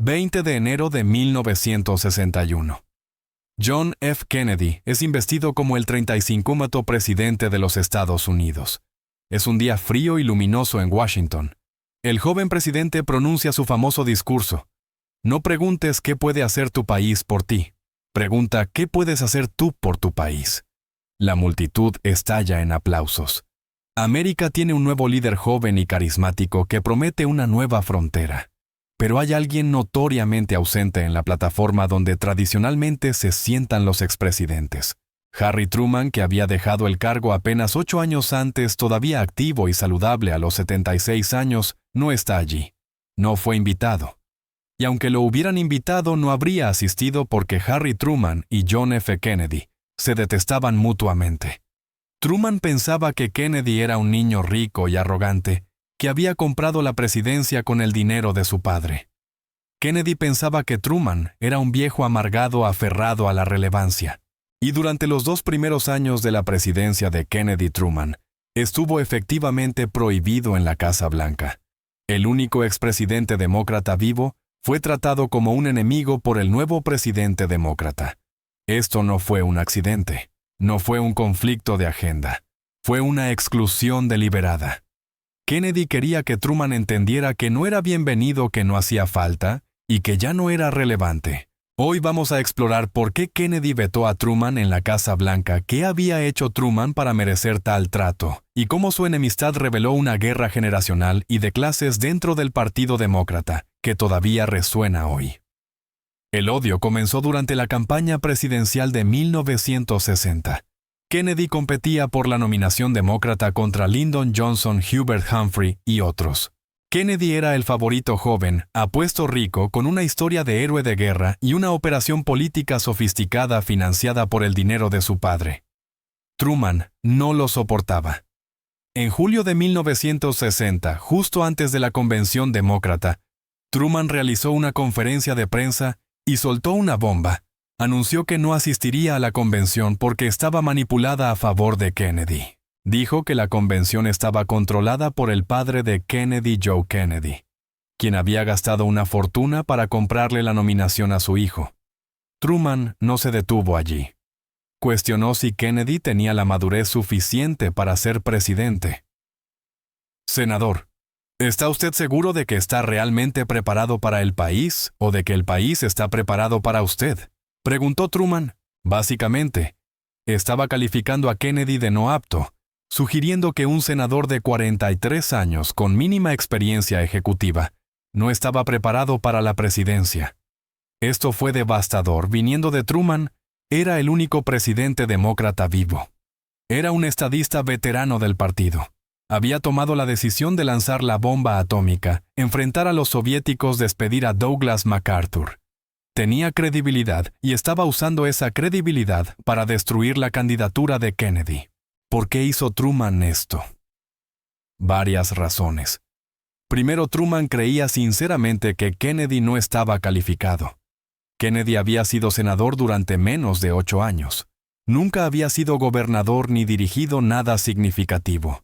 20 de enero de 1961. John F. Kennedy es investido como el 35º presidente de los Estados Unidos. Es un día frío y luminoso en Washington. El joven presidente pronuncia su famoso discurso. No preguntes qué puede hacer tu país por ti. Pregunta qué puedes hacer tú por tu país. La multitud estalla en aplausos. América tiene un nuevo líder joven y carismático que promete una nueva frontera. Pero hay alguien notoriamente ausente en la plataforma donde tradicionalmente se sientan los expresidentes. Harry Truman, que había dejado el cargo apenas 8 años antes, todavía activo y saludable a los 76 años, no está allí. No fue invitado. Y aunque lo hubieran invitado, no habría asistido porque Harry Truman y John F. Kennedy se detestaban mutuamente. Truman pensaba que Kennedy era un niño rico y arrogante, que había comprado la presidencia con el dinero de su padre. Kennedy pensaba que Truman era un viejo amargado aferrado a la relevancia. Y durante los 2 primeros años de la presidencia de Kennedy-Truman, estuvo efectivamente prohibido en la Casa Blanca. El único expresidente demócrata vivo fue tratado como un enemigo por el nuevo presidente demócrata. Esto no fue un accidente, no fue un conflicto de agenda, fue una exclusión deliberada. Kennedy quería que Truman entendiera que no era bienvenido, que no hacía falta y que ya no era relevante. Hoy vamos a explorar por qué Kennedy vetó a Truman en la Casa Blanca, qué había hecho Truman para merecer tal trato, y cómo su enemistad reveló una guerra generacional y de clases dentro del Partido Demócrata, que todavía resuena hoy. El odio comenzó durante la campaña presidencial de 1960. Kennedy competía por la nominación demócrata contra Lyndon Johnson, Hubert Humphrey y otros. Kennedy era el favorito joven, apuesto rico, con una historia de héroe de guerra y una operación política sofisticada financiada por el dinero de su padre. Truman no lo soportaba. En julio de 1960, justo antes de la convención demócrata, Truman realizó una conferencia de prensa y soltó una bomba. Anunció que no asistiría a la convención porque estaba manipulada a favor de Kennedy. Dijo que la convención estaba controlada por el padre de Kennedy, Joe Kennedy, quien había gastado una fortuna para comprarle la nominación a su hijo. Truman no se detuvo allí. Cuestionó si Kennedy tenía la madurez suficiente para ser presidente. Senador, ¿está usted seguro de que está realmente preparado para el país o de que el país está preparado para usted? Preguntó Truman. Básicamente, estaba calificando a Kennedy de no apto, sugiriendo que un senador de 43 años con mínima experiencia ejecutiva no estaba preparado para la presidencia. Esto fue devastador. Viniendo de Truman, era el único presidente demócrata vivo. Era un estadista veterano del partido. Había tomado la decisión de lanzar la bomba atómica, enfrentar a los soviéticos, despedir a Douglas MacArthur. Tenía credibilidad y estaba usando esa credibilidad para destruir la candidatura de Kennedy. ¿Por qué hizo Truman esto? Varias razones. Primero, Truman creía sinceramente que Kennedy no estaba calificado. Kennedy había sido senador durante menos de 8 años. Nunca había sido gobernador ni dirigido nada significativo.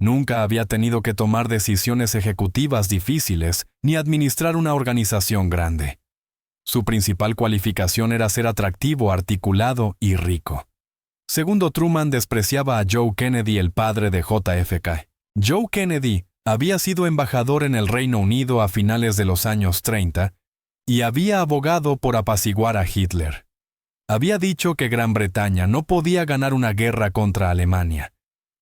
Nunca había tenido que tomar decisiones ejecutivas difíciles ni administrar una organización grande. Su principal cualificación era ser atractivo, articulado y rico. Segundo, Truman despreciaba a Joe Kennedy, el padre de JFK. Joe Kennedy había sido embajador en el Reino Unido a finales de los años 30 y había abogado por apaciguar a Hitler. Había dicho que Gran Bretaña no podía ganar una guerra contra Alemania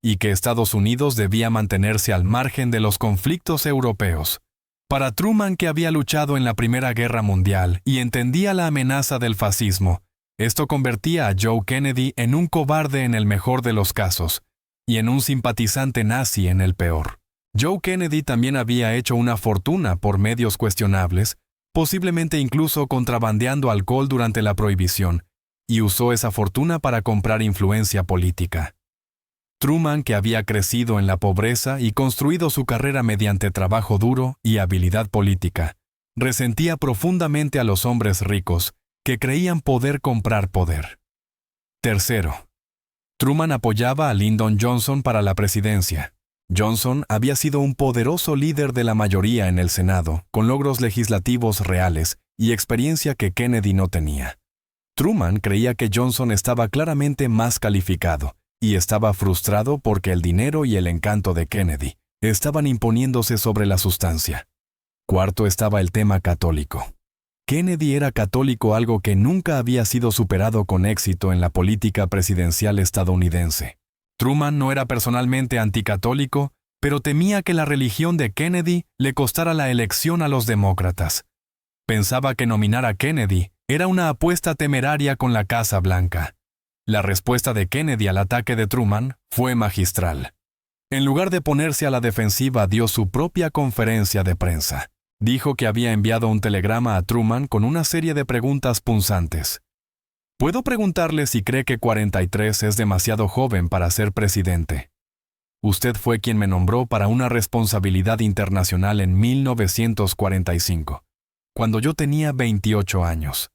y que Estados Unidos debía mantenerse al margen de los conflictos europeos. Para Truman, que había luchado en la Primera Guerra Mundial y entendía la amenaza del fascismo, esto convertía a Joe Kennedy en un cobarde en el mejor de los casos y en un simpatizante nazi en el peor. Joe Kennedy también había hecho una fortuna por medios cuestionables, posiblemente incluso contrabandeando alcohol durante la prohibición, y usó esa fortuna para comprar influencia política. Truman, que había crecido en la pobreza y construido su carrera mediante trabajo duro y habilidad política, resentía profundamente a los hombres ricos que creían poder comprar poder. Tercero, Truman apoyaba a Lyndon Johnson para la presidencia. Johnson había sido un poderoso líder de la mayoría en el Senado, con logros legislativos reales y experiencia que Kennedy no tenía. Truman creía que Johnson estaba claramente más calificado y estaba frustrado porque el dinero y el encanto de Kennedy estaban imponiéndose sobre la sustancia. Cuarto estaba el tema católico. Kennedy era católico, algo que nunca había sido superado con éxito en la política presidencial estadounidense. Truman no era personalmente anticatólico, pero temía que la religión de Kennedy le costara la elección a los demócratas. Pensaba que nominar a Kennedy era una apuesta temeraria con la Casa Blanca. La respuesta de Kennedy al ataque de Truman fue magistral. En lugar de ponerse a la defensiva, dio su propia conferencia de prensa. Dijo que había enviado un telegrama a Truman con una serie de preguntas punzantes. «¿Puedo preguntarle si cree que 43 es demasiado joven para ser presidente? Usted fue quien me nombró para una responsabilidad internacional en 1945, cuando yo tenía 28 años.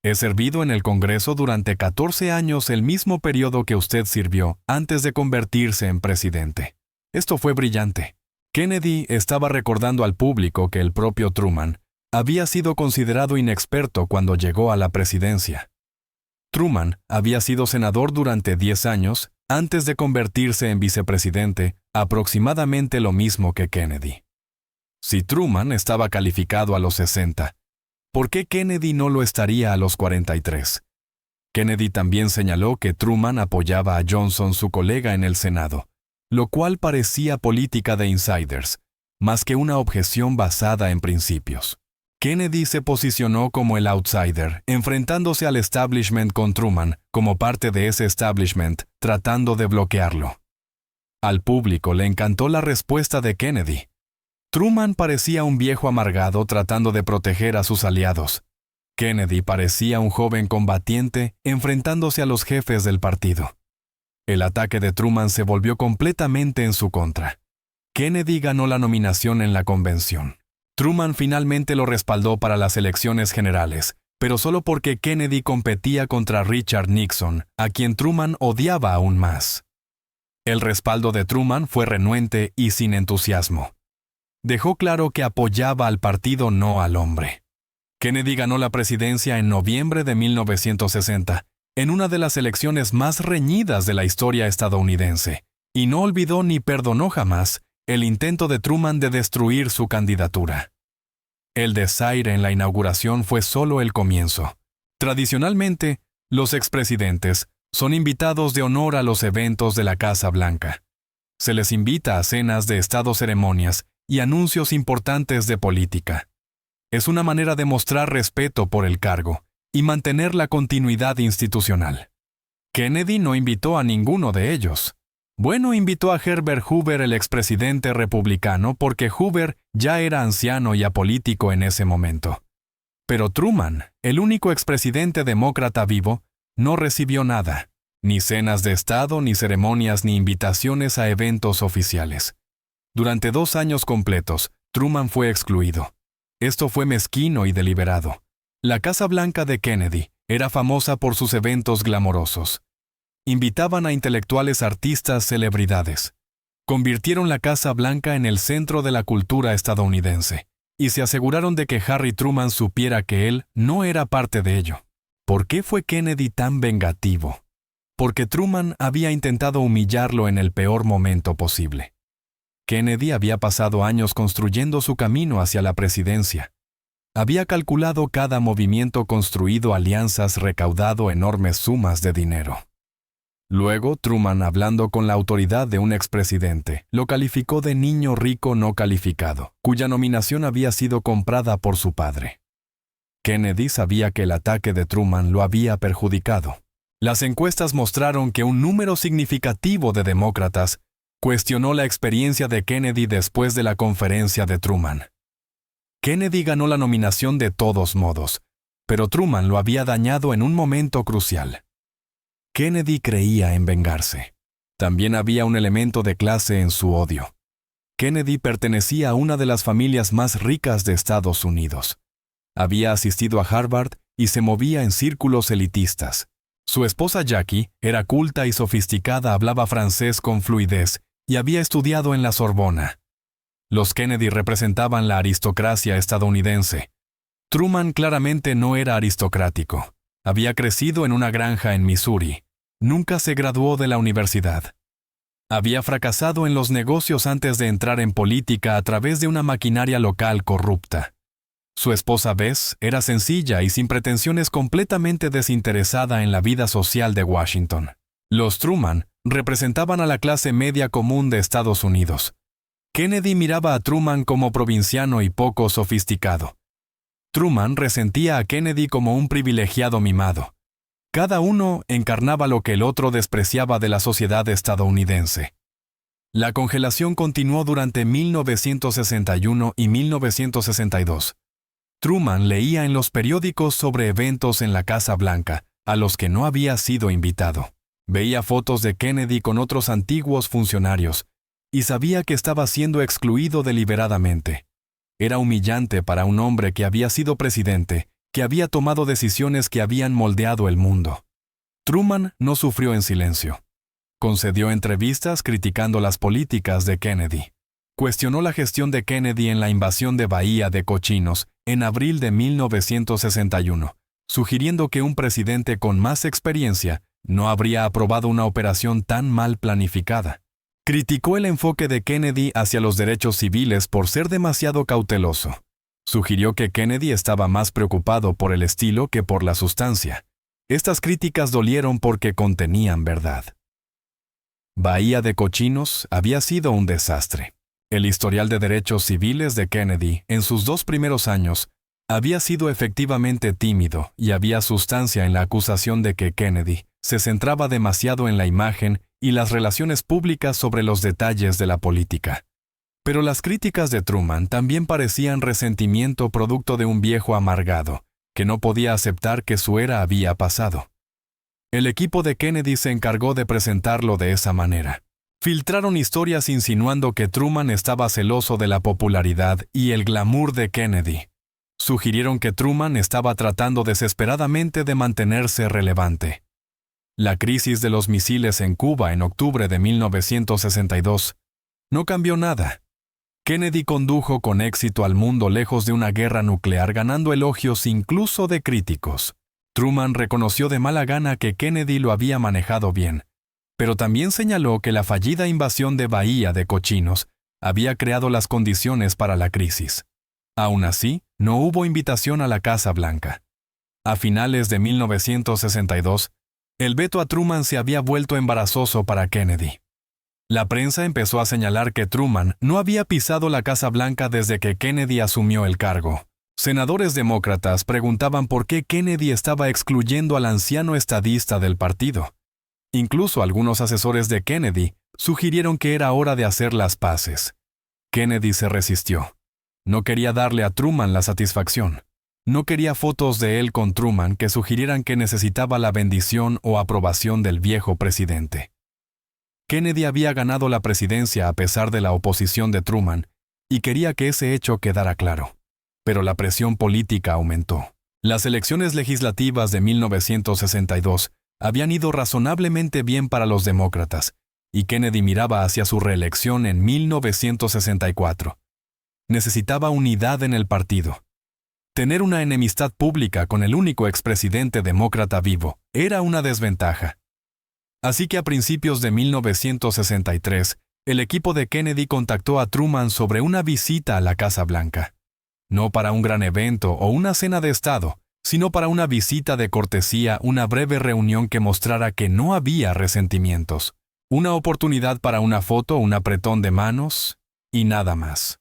He servido en el Congreso durante 14 años, el mismo periodo que usted sirvió antes de convertirse en presidente. Esto fue brillante». Kennedy estaba recordando al público que el propio Truman había sido considerado inexperto cuando llegó a la presidencia. Truman había sido senador durante 10 años antes de convertirse en vicepresidente, aproximadamente lo mismo que Kennedy. Si Truman estaba calificado a los 60, ¿por qué Kennedy no lo estaría a los 43? Kennedy también señaló que Truman apoyaba a Johnson, su colega en el Senado, lo cual parecía política de insiders, más que una objeción basada en principios. Kennedy se posicionó como el outsider, enfrentándose al establishment con Truman como parte de ese establishment, tratando de bloquearlo. Al público le encantó la respuesta de Kennedy. Truman parecía un viejo amargado tratando de proteger a sus aliados. Kennedy parecía un joven combatiente enfrentándose a los jefes del partido. El ataque de Truman se volvió completamente en su contra. Kennedy ganó la nominación en la convención. Truman finalmente lo respaldó para las elecciones generales, pero solo porque Kennedy competía contra Richard Nixon, a quien Truman odiaba aún más. El respaldo de Truman fue renuente y sin entusiasmo. Dejó claro que apoyaba al partido, no al hombre. Kennedy ganó la presidencia en noviembre de 1960, en una de las elecciones más reñidas de la historia estadounidense, y no olvidó ni perdonó jamás el intento de Truman de destruir su candidatura. El desaire en la inauguración fue solo el comienzo. Tradicionalmente, los expresidentes son invitados de honor a los eventos de la Casa Blanca. Se les invita a cenas de estado, ceremonias y anuncios importantes de política. Es una manera de mostrar respeto por el cargo y mantener la continuidad institucional. Kennedy no invitó a ninguno de ellos. Bueno, invitó a Herbert Hoover, el expresidente republicano, porque Hoover ya era anciano y apolítico en ese momento. Pero Truman, el único expresidente demócrata vivo, no recibió nada, ni cenas de Estado, ni ceremonias, ni invitaciones a eventos oficiales. Durante 2 años completos, Truman fue excluido. Esto fue mezquino y deliberado. La Casa Blanca de Kennedy era famosa por sus eventos glamorosos. Invitaban a intelectuales, artistas, celebridades. Convirtieron la Casa Blanca en el centro de la cultura estadounidense, y se aseguraron de que Harry Truman supiera que él no era parte de ello. ¿Por qué fue Kennedy tan vengativo? Porque Truman había intentado humillarlo en el peor momento posible. Kennedy había pasado años construyendo su camino hacia la presidencia. Había calculado cada movimiento, construido alianzas, recaudado enormes sumas de dinero. Luego, Truman, hablando con la autoridad de un expresidente, lo calificó de niño rico no calificado, cuya nominación había sido comprada por su padre. Kennedy sabía que el ataque de Truman lo había perjudicado. Las encuestas mostraron que un número significativo de demócratas cuestionó la experiencia de Kennedy después de la conferencia de Truman. Kennedy ganó la nominación de todos modos, pero Truman lo había dañado en un momento crucial. Kennedy creía en vengarse. También había un elemento de clase en su odio. Kennedy pertenecía a una de las familias más ricas de Estados Unidos. Había asistido a Harvard y se movía en círculos elitistas. Su esposa Jackie era culta y sofisticada, hablaba francés con fluidez y había estudiado en la Sorbona. Los Kennedy representaban la aristocracia estadounidense. Truman claramente no era aristocrático. Había crecido en una granja en Missouri. Nunca se graduó de la universidad. Había fracasado en los negocios antes de entrar en política a través de una maquinaria local corrupta. Su esposa Bess era sencilla y sin pretensiones, completamente desinteresada en la vida social de Washington. Los Truman representaban a la clase media común de Estados Unidos. Kennedy miraba a Truman como provinciano y poco sofisticado. Truman resentía a Kennedy como un privilegiado mimado. Cada uno encarnaba lo que el otro despreciaba de la sociedad estadounidense. La congelación continuó durante 1961 y 1962. Truman leía en los periódicos sobre eventos en la Casa Blanca, a los que no había sido invitado. Veía fotos de Kennedy con otros antiguos funcionarios, y sabía que estaba siendo excluido deliberadamente. Era humillante para un hombre que había sido presidente, que había tomado decisiones que habían moldeado el mundo. Truman no sufrió en silencio. Concedió entrevistas criticando las políticas de Kennedy. Cuestionó la gestión de Kennedy en la invasión de Bahía de Cochinos en abril de 1961, sugiriendo que un presidente con más experiencia no habría aprobado una operación tan mal planificada. Criticó el enfoque de Kennedy hacia los derechos civiles por ser demasiado cauteloso. Sugirió que Kennedy estaba más preocupado por el estilo que por la sustancia. Estas críticas dolieron porque contenían verdad. Bahía de Cochinos había sido un desastre. El historial de derechos civiles de Kennedy en sus 2 primeros años había sido efectivamente tímido y había sustancia en la acusación de que Kennedy se centraba demasiado en la imagen y las relaciones públicas sobre los detalles de la política. Pero las críticas de Truman también parecían resentimiento producto de un viejo amargado, que no podía aceptar que su era había pasado. El equipo de Kennedy se encargó de presentarlo de esa manera. Filtraron historias insinuando que Truman estaba celoso de la popularidad y el glamour de Kennedy. Sugirieron que Truman estaba tratando desesperadamente de mantenerse relevante. La crisis de los misiles en Cuba en octubre de 1962 no cambió nada. Kennedy condujo con éxito al mundo lejos de una guerra nuclear, ganando elogios incluso de críticos. Truman reconoció de mala gana que Kennedy lo había manejado bien, pero también señaló que la fallida invasión de Bahía de Cochinos había creado las condiciones para la crisis. Aún así, no hubo invitación a la Casa Blanca. A finales de 1962, el veto a Truman se había vuelto embarazoso para Kennedy. La prensa empezó a señalar que Truman no había pisado la Casa Blanca desde que Kennedy asumió el cargo. Senadores demócratas preguntaban por qué Kennedy estaba excluyendo al anciano estadista del partido. Incluso algunos asesores de Kennedy sugirieron que era hora de hacer las paces. Kennedy se resistió. No quería darle a Truman la satisfacción. No quería fotos de él con Truman que sugirieran que necesitaba la bendición o aprobación del viejo presidente. Kennedy había ganado la presidencia a pesar de la oposición de Truman y quería que ese hecho quedara claro. Pero la presión política aumentó. Las elecciones legislativas de 1962 habían ido razonablemente bien para los demócratas, y Kennedy miraba hacia su reelección en 1964. Necesitaba unidad en el partido. Tener una enemistad pública con el único expresidente demócrata vivo era una desventaja. Así que a principios de 1963, el equipo de Kennedy contactó a Truman sobre una visita a la Casa Blanca. No para un gran evento o una cena de Estado, sino para una visita de cortesía, una breve reunión que mostrara que no había resentimientos, una oportunidad para una foto, un apretón de manos y nada más.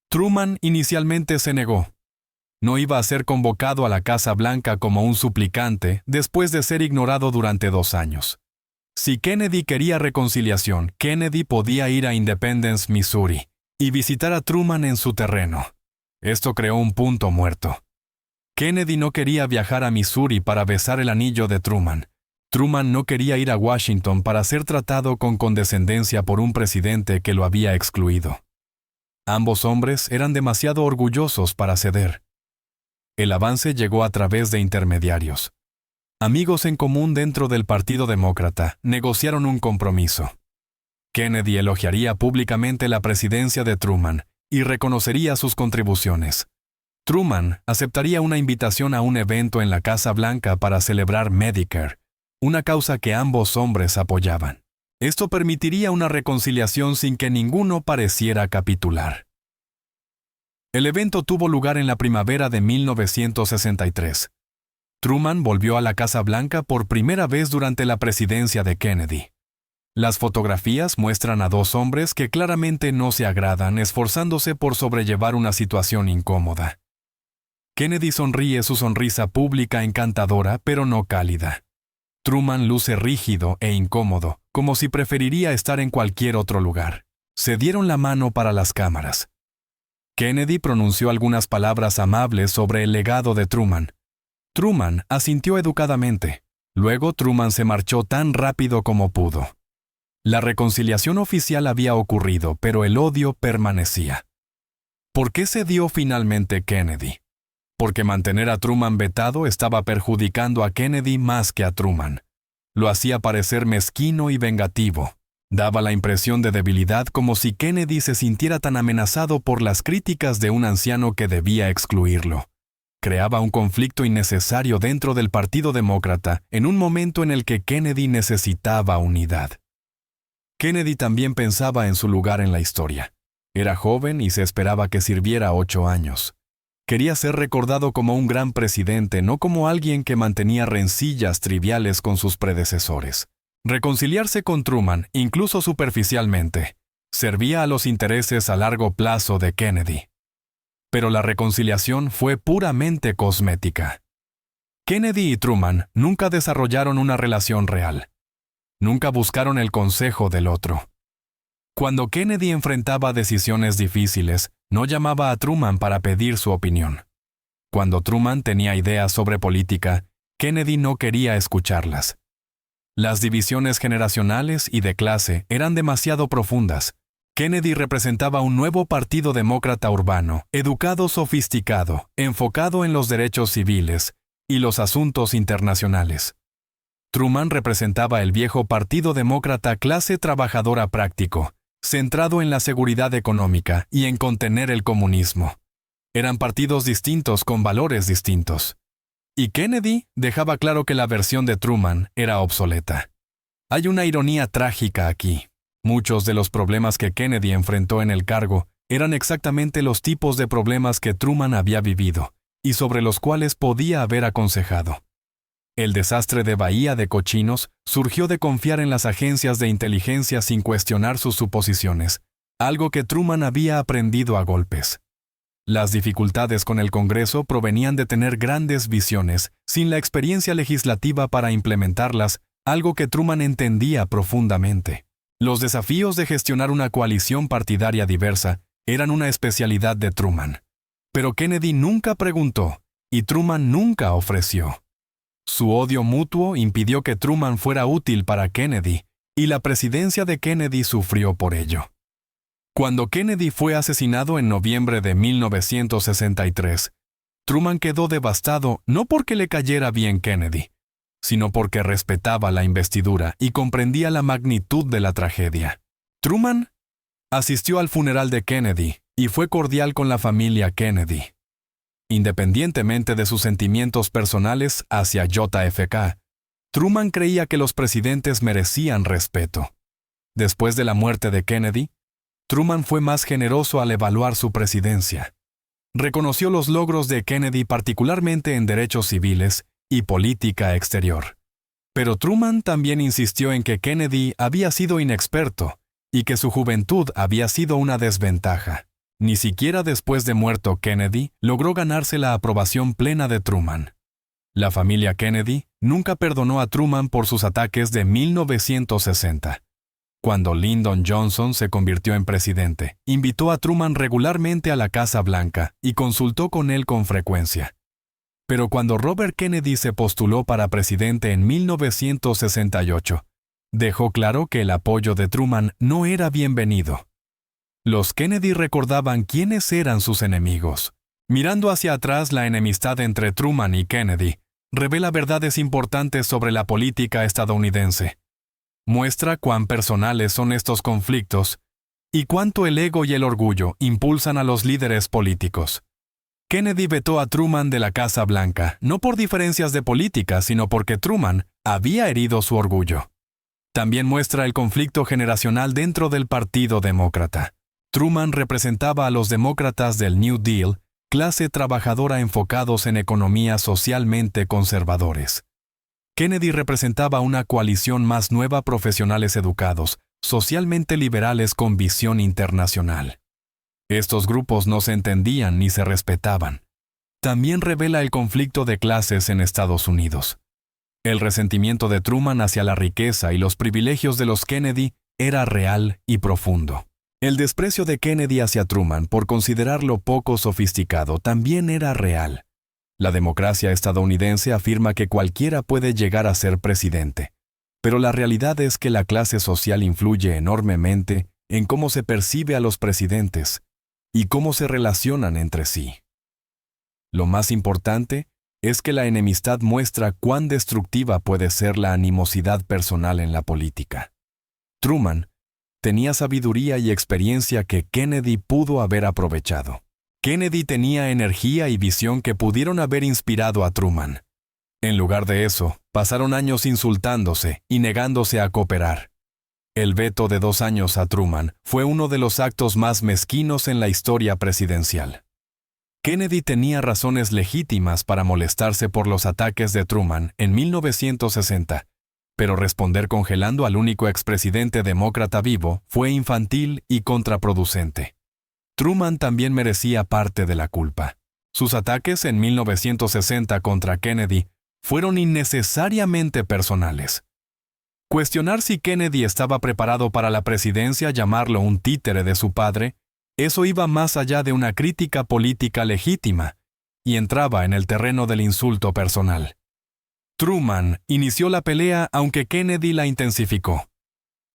Truman inicialmente se negó. No iba a ser convocado a la Casa Blanca como un suplicante después de ser ignorado durante 2 años. Si Kennedy quería reconciliación, Kennedy podía ir a Independence, Missouri, y visitar a Truman en su terreno. Esto creó un punto muerto. Kennedy no quería viajar a Missouri para besar el anillo de Truman. Truman no quería ir a Washington para ser tratado con condescendencia por un presidente que lo había excluido. Ambos hombres eran demasiado orgullosos para ceder. El avance llegó a través de intermediarios. Amigos en común dentro del Partido Demócrata negociaron un compromiso. Kennedy elogiaría públicamente la presidencia de Truman y reconocería sus contribuciones. Truman aceptaría una invitación a un evento en la Casa Blanca para celebrar Medicare, una causa que ambos hombres apoyaban. Esto permitiría una reconciliación sin que ninguno pareciera capitular. El evento tuvo lugar en la primavera de 1963. Truman volvió a la Casa Blanca por primera vez durante la presidencia de Kennedy. Las fotografías muestran a dos hombres que claramente no se agradan esforzándose por sobrellevar una situación incómoda. Kennedy sonríe su sonrisa pública encantadora pero no cálida. Truman luce rígido e incómodo, como si preferiría estar en cualquier otro lugar. Se dieron la mano para las cámaras. Kennedy pronunció algunas palabras amables sobre el legado de Truman. Truman asintió educadamente. Luego Truman se marchó tan rápido como pudo. La reconciliación oficial había ocurrido, pero el odio permanecía. ¿Por qué cedió finalmente Kennedy? Porque mantener a Truman vetado estaba perjudicando a Kennedy más que a Truman. Lo hacía parecer mezquino y vengativo. Daba la impresión de debilidad, como si Kennedy se sintiera tan amenazado por las críticas de un anciano que debía excluirlo. Creaba un conflicto innecesario dentro del Partido Demócrata en un momento en el que Kennedy necesitaba unidad. Kennedy también pensaba en su lugar en la historia. Era joven y se esperaba que sirviera 8 años. Quería ser recordado como un gran presidente, no como alguien que mantenía rencillas triviales con sus predecesores. Reconciliarse con Truman, incluso superficialmente, servía a los intereses a largo plazo de Kennedy. Pero la reconciliación fue puramente cosmética. Kennedy y Truman nunca desarrollaron una relación real. Nunca buscaron el consejo del otro. Cuando Kennedy enfrentaba decisiones difíciles, no llamaba a Truman para pedir su opinión. Cuando Truman tenía ideas sobre política, Kennedy no quería escucharlas. Las divisiones generacionales y de clase eran demasiado profundas. Kennedy representaba un nuevo partido demócrata urbano, educado, sofisticado, enfocado en los derechos civiles y los asuntos internacionales. Truman representaba el viejo partido demócrata clase trabajadora práctico, centrado en la seguridad económica y en contener el comunismo. Eran partidos distintos con valores distintos. Y Kennedy dejaba claro que la versión de Truman era obsoleta. Hay una ironía trágica aquí. Muchos de los problemas que Kennedy enfrentó en el cargo eran exactamente los tipos de problemas que Truman había vivido y sobre los cuales podía haber aconsejado. El desastre de Bahía de Cochinos surgió de confiar en las agencias de inteligencia sin cuestionar sus suposiciones, algo que Truman había aprendido a golpes. Las dificultades con el Congreso provenían de tener grandes visiones, sin la experiencia legislativa para implementarlas, algo que Truman entendía profundamente. Los desafíos de gestionar una coalición partidaria diversa eran una especialidad de Truman. Pero Kennedy nunca preguntó, y Truman nunca ofreció. Su odio mutuo impidió que Truman fuera útil para Kennedy, y la presidencia de Kennedy sufrió por ello. Cuando Kennedy fue asesinado en noviembre de 1963, Truman quedó devastado no porque le cayera bien Kennedy, sino porque respetaba la investidura y comprendía la magnitud de la tragedia. Truman asistió al funeral de Kennedy y fue cordial con la familia Kennedy. Independientemente de sus sentimientos personales hacia JFK, Truman creía que los presidentes merecían respeto. Después de la muerte de Kennedy, Truman fue más generoso al evaluar su presidencia. Reconoció los logros de Kennedy particularmente en derechos civiles y política exterior. Pero Truman también insistió en que Kennedy había sido inexperto y que su juventud había sido una desventaja. Ni siquiera después de muerto Kennedy logró ganarse la aprobación plena de Truman. La familia Kennedy nunca perdonó a Truman por sus ataques de 1960. Cuando Lyndon Johnson se convirtió en presidente, invitó a Truman regularmente a la Casa Blanca y consultó con él con frecuencia. Pero cuando Robert Kennedy se postuló para presidente en 1968, dejó claro que el apoyo de Truman no era bienvenido. Los Kennedy recordaban quiénes eran sus enemigos. Mirando hacia atrás, la enemistad entre Truman y Kennedy revela verdades importantes sobre la política estadounidense. Muestra cuán personales son estos conflictos y cuánto el ego y el orgullo impulsan a los líderes políticos. Kennedy vetó a Truman de la Casa Blanca, no por diferencias de política, sino porque Truman había herido su orgullo. También muestra el conflicto generacional dentro del Partido Demócrata. Truman representaba a los demócratas del New Deal, clase trabajadora enfocados en economías socialmente conservadores. Kennedy representaba una coalición más nueva, profesionales educados, socialmente liberales con visión internacional. Estos grupos no se entendían ni se respetaban. También revela el conflicto de clases en Estados Unidos. El resentimiento de Truman hacia la riqueza y los privilegios de los Kennedy era real y profundo. El desprecio de Kennedy hacia Truman por considerarlo poco sofisticado también era real. La democracia estadounidense afirma que cualquiera puede llegar a ser presidente, pero la realidad es que la clase social influye enormemente en cómo se percibe a los presidentes y cómo se relacionan entre sí. Lo más importante es que la enemistad muestra cuán destructiva puede ser la animosidad personal en la política. Truman tenía sabiduría y experiencia que Kennedy pudo haber aprovechado. Kennedy tenía energía y visión que pudieron haber inspirado a Truman. En lugar de eso, pasaron años insultándose y negándose a cooperar. El veto de 2 años a Truman fue uno de los actos más mezquinos en la historia presidencial. Kennedy tenía razones legítimas para molestarse por los ataques de Truman en 1960, pero responder congelando al único expresidente demócrata vivo fue infantil y contraproducente. Truman también merecía parte de la culpa. Sus ataques en 1960 contra Kennedy fueron innecesariamente personales. Cuestionar si Kennedy estaba preparado para la presidencia, llamarlo un títere de su padre, eso iba más allá de una crítica política legítima y entraba en el terreno del insulto personal. Truman inició la pelea aunque Kennedy la intensificó.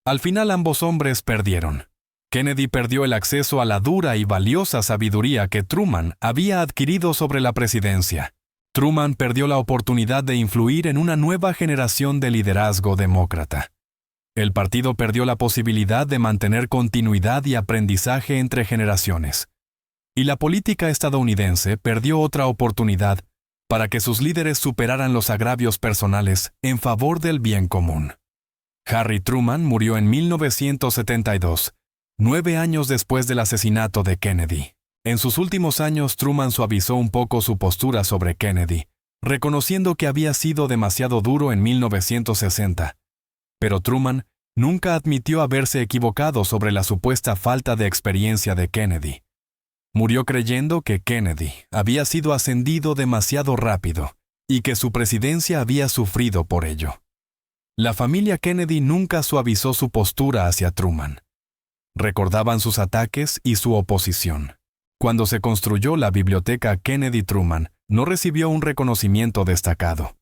Al final ambos hombres perdieron. Kennedy perdió el acceso a la dura y valiosa sabiduría que Truman había adquirido sobre la presidencia. Truman perdió la oportunidad de influir en una nueva generación de liderazgo demócrata. El partido perdió la posibilidad de mantener continuidad y aprendizaje entre generaciones. Y la política estadounidense perdió otra oportunidad para que sus líderes superaran los agravios personales en favor del bien común. Harry Truman murió en 1972, 9 años después del asesinato de Kennedy. En sus últimos años, Truman suavizó un poco su postura sobre Kennedy, reconociendo que había sido demasiado duro en 1960. Pero Truman nunca admitió haberse equivocado sobre la supuesta falta de experiencia de Kennedy. Murió creyendo que Kennedy había sido ascendido demasiado rápido y que su presidencia había sufrido por ello. La familia Kennedy nunca suavizó su postura hacia Truman. Recordaban sus ataques y su oposición. Cuando se construyó la biblioteca Kennedy-Truman, no recibió un reconocimiento destacado.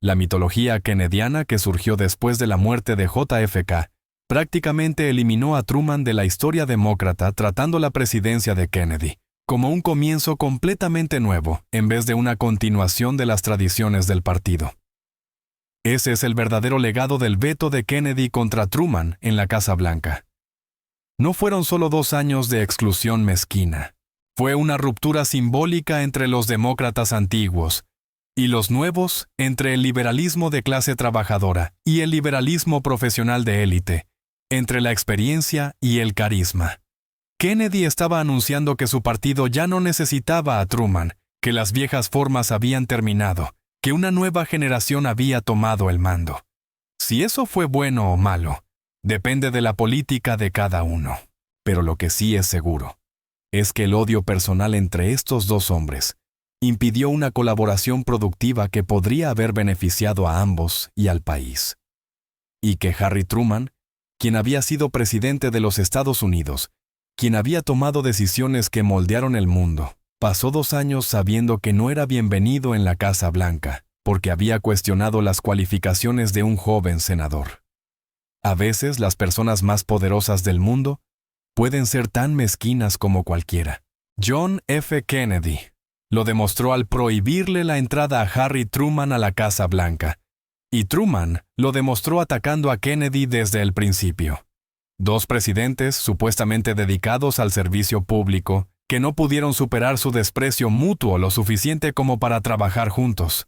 La mitología kennediana que surgió después de la muerte de JFK prácticamente eliminó a Truman de la historia demócrata, tratando la presidencia de Kennedy como un comienzo completamente nuevo en vez de una continuación de las tradiciones del partido. Ese es el verdadero legado del veto de Kennedy contra Truman en la Casa Blanca. No fueron solo 2 años de exclusión mezquina. Fue una ruptura simbólica entre los demócratas antiguos y los nuevos, entre el liberalismo de clase trabajadora y el liberalismo profesional de élite, entre la experiencia y el carisma. Kennedy estaba anunciando que su partido ya no necesitaba a Truman, que las viejas formas habían terminado, que una nueva generación había tomado el mando. Si eso fue bueno o malo, depende de la política de cada uno. Pero lo que sí es seguro es que el odio personal entre estos 2 hombres impidió una colaboración productiva que podría haber beneficiado a ambos y al país. Y que Harry Truman, quien había sido presidente de los Estados Unidos, quien había tomado decisiones que moldearon el mundo, pasó 2 años sabiendo que no era bienvenido en la Casa Blanca, porque había cuestionado las cualificaciones de un joven senador. A veces las personas más poderosas del mundo pueden ser tan mezquinas como cualquiera. John F. Kennedy lo demostró al prohibirle la entrada a Harry Truman a la Casa Blanca Y Truman lo demostró atacando a Kennedy desde el principio. Dos presidentes supuestamente dedicados al servicio público que no pudieron superar su desprecio mutuo lo suficiente como para trabajar juntos.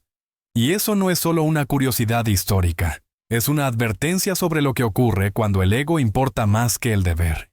Y eso no es solo una curiosidad histórica, es una advertencia sobre lo que ocurre cuando el ego importa más que el deber.